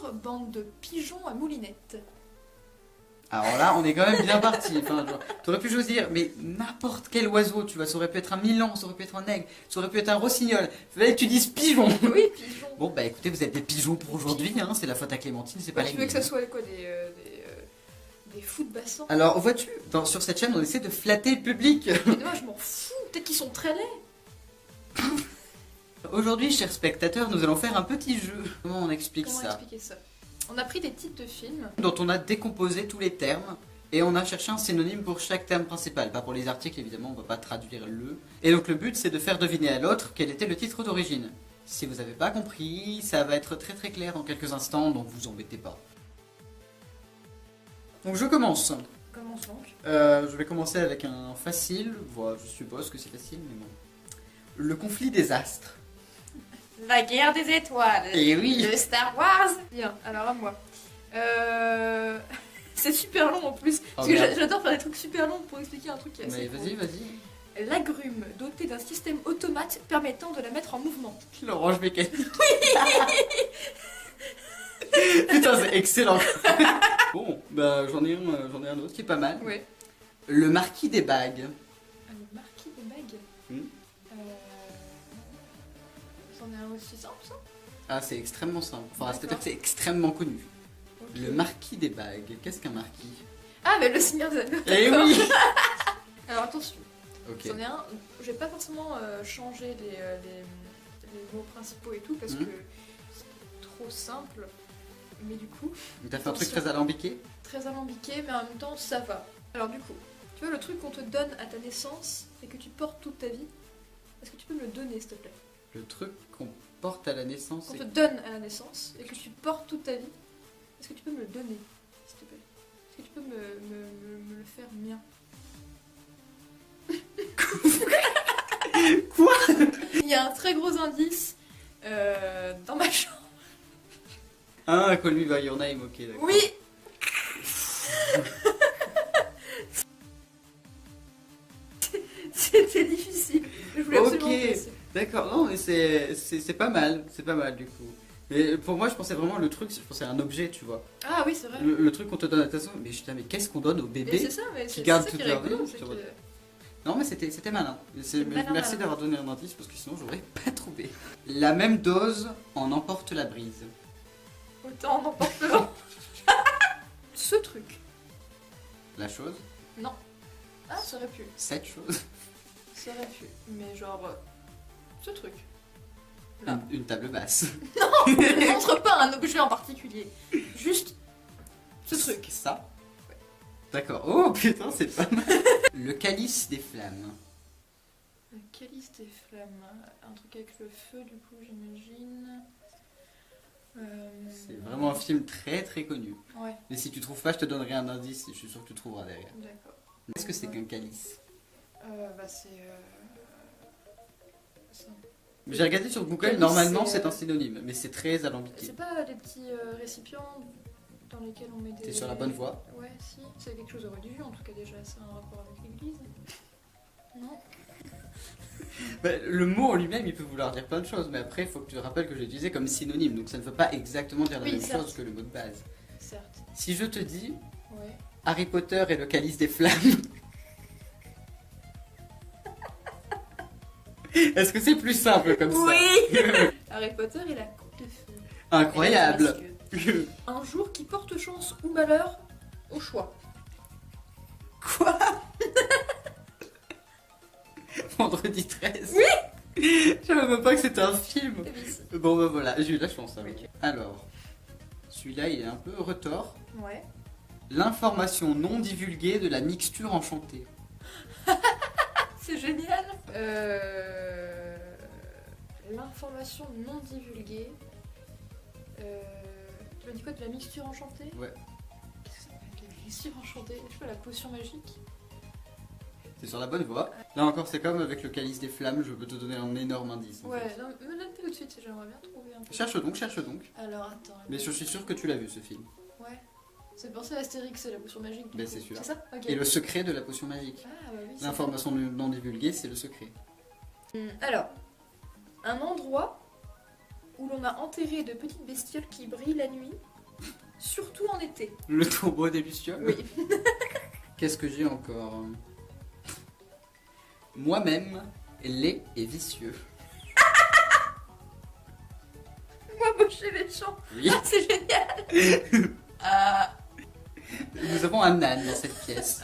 Bonjour, bande de pigeons à moulinette. Alors là, on est quand même bien parti. Enfin, t'aurais pu choisir, mais n'importe quel oiseau, tu vois. Ça aurait pu être un milan, ça aurait pu être un aigle, ça aurait pu être un rossignol. Fallait que tu dises pigeon. Oui, pigeons. Bon, bah écoutez, vous êtes des pigeons pour aujourd'hui, hein. C'est la faute à Clémentine, c'est pas la Tu veux mienne. que ça soit quoi, des fous de bassin? Alors, vois-tu, sur cette chaîne, on essaie de flatter le public. Mais moi, je m'en fous. Peut-être qu'ils sont très laids. Aujourd'hui, chers spectateurs, nous allons faire un petit jeu. Comment on explique Comment ça? expliquer ça? On a pris des titres de films. Dont on a décomposé tous les termes. Et on a cherché un synonyme pour chaque terme principal. Pas pour les articles, évidemment, on va pas traduire le. Et donc le but, c'est de faire deviner à l'autre quel était le titre d'origine. Si vous n'avez pas compris, ça va être très très clair dans quelques instants, donc vous embêtez pas. Donc je commence. Commence donc. Je vais commencer avec un facile. Voilà, je suppose que c'est facile, mais bon. Le conflit des astres. La guerre des étoiles. Et oui. De Star Wars. Bien, alors à moi. C'est super long en plus. Parce que merde. j'adore faire des trucs super longs pour expliquer un truc qui est assez Mais court. vas-y. L'agrume, doté d'un système automate permettant de la mettre en mouvement. L'orange mécanique. Putain, c'est excellent. Bon, bah j'en ai un autre qui est pas mal. Oui. Le marquis des bagues. Le marquis des bagues. Hmm. C'en est un aussi simple, ça? Ah, c'est extrêmement simple. Enfin, D'accord. c'est-à-dire que c'est extrêmement connu. Ok. Le marquis des bagues. Qu'est-ce qu'un marquis? Ah, mais le Seigneur des Anneaux. Eh d'accord. oui. Alors attention, Ok. c'en est un. Je vais pas forcément changer les mots principaux et tout parce Mhm. que c'est trop simple. Mais du coup, T'as fait un truc très alambiqué? très alambiqué, mais en même temps, ça va. Alors du coup, tu vois le truc qu'on te donne à ta naissance et que tu portes toute ta vie. Est-ce que tu peux me le donner, s'il te plaît? Le truc qu'on porte à la naissance. Qu'on te donne à la naissance et que tu portes toute ta vie. Est-ce que tu peux me le donner, s'il te plaît? Est-ce que tu peux me le faire mien? Quoi? Il y a un très gros indice dans ma chambre. Ah, Call Me By Your Name, ok, d'accord. Oui. C'était difficile. Je voulais absolument Ok, passer. d'accord. Non, mais c'est pas mal. C'est pas mal du coup. Mais pour moi, je pensais vraiment le truc, je pensais à un objet, tu vois. Ah oui, c'est vrai. Le truc qu'on te donne à ta naissance. Mais je disais, mais qu'est-ce qu'on donne aux Mais bébés? c'est ça, mais c'est gardent ça qui toute est leur rigolo. vie, c'est sur que- votre- Non, mais c'était malin. malin, Merci malin. d'avoir donné un indice parce que sinon, j'aurais pas trouvé. La même dose en emporte la brise. Autant on emporte l'autre. Ce truc. La chose, Non. Ah, ça aurait pu. cette chose, Ça aurait pu. Mais genre. Ce truc. Là. une table basse. Ne montre pas un objet en particulier. Juste. Ce truc. Ça. D'accord. Oh putain, c'est pas mal. Le calice des flammes. Le calice des flammes. Un truc avec le feu, du coup, j'imagine. C'est vraiment un film très très connu. Ouais, Mais si tu trouves pas, je te donnerai un indice et je suis sûr que tu trouveras derrière. d'accord. Qu'est-ce que c'est qu'un calice? Bah, c'est. J'ai regardé sur Google, Calice, normalement c'est, c'est un synonyme, mais c'est très alambiqué. C'est pas des petits récipients dans lesquels on met des. T'es sur la bonne voie. Ouais, si. C'est quelque chose de religieux, en tout cas, déjà. C'est un rapport avec l'église. Non. Bah, le mot en lui-même, il peut vouloir dire plein de choses, mais après, il faut que tu te rappelles que je l'ai utilisé comme synonyme, donc ça ne veut pas exactement dire la Oui, même certes. chose que le mot de base. Certes. Si je te dis Ouais. Harry Potter et le calice des flammes, est-ce que c'est plus simple comme Oui. Harry Potter et la coupe de feu. ça? Incroyable. Un jour qui porte chance ou malheur au choix. Quoi? Vendredi 13. Oui. Je savais même pas que c'était un film. Eh bien, si. Bon bah voilà, j'ai eu de la chance. Alors, Ok. alors celui-là il est un peu retors. Ouais. L'information non divulguée de la mixture enchantée. C'est génial. L'information non divulguée. Tu m'as dit quoi, de la mixture enchantée? Ouais. Qu'est-ce que ça s'appelle, de la mixture enchantée? Je sais pas, la potion magique? C'est sur la bonne voie. Là encore, c'est comme avec le calice des flammes, je peux te donner un énorme indice. en Ouais, fait. non, me donne tout de suite, j'aimerais bien trouver un peu. Cherche donc, cherche donc. Alors attends. Mais je suis sûr que tu l'as vu ce film. Ouais. C'est pensé à Astérix, c'est la potion magique. du Ben, coup. c'est celui-là. C'est ça? Ok. Et le secret de la potion magique. Ah bah oui. c'est L'information non divulguée, c'est le secret. Alors, un endroit où l'on a enterré de petites bestioles qui brillent la nuit surtout en été. Le tombeau des lucioles. Oui. Qu'est-ce que j'ai encore? Moi-même, laid et vicieux. Moi, moche et méchant. Oui. Ah, c'est génial. Nous avons un âne dans cette pièce.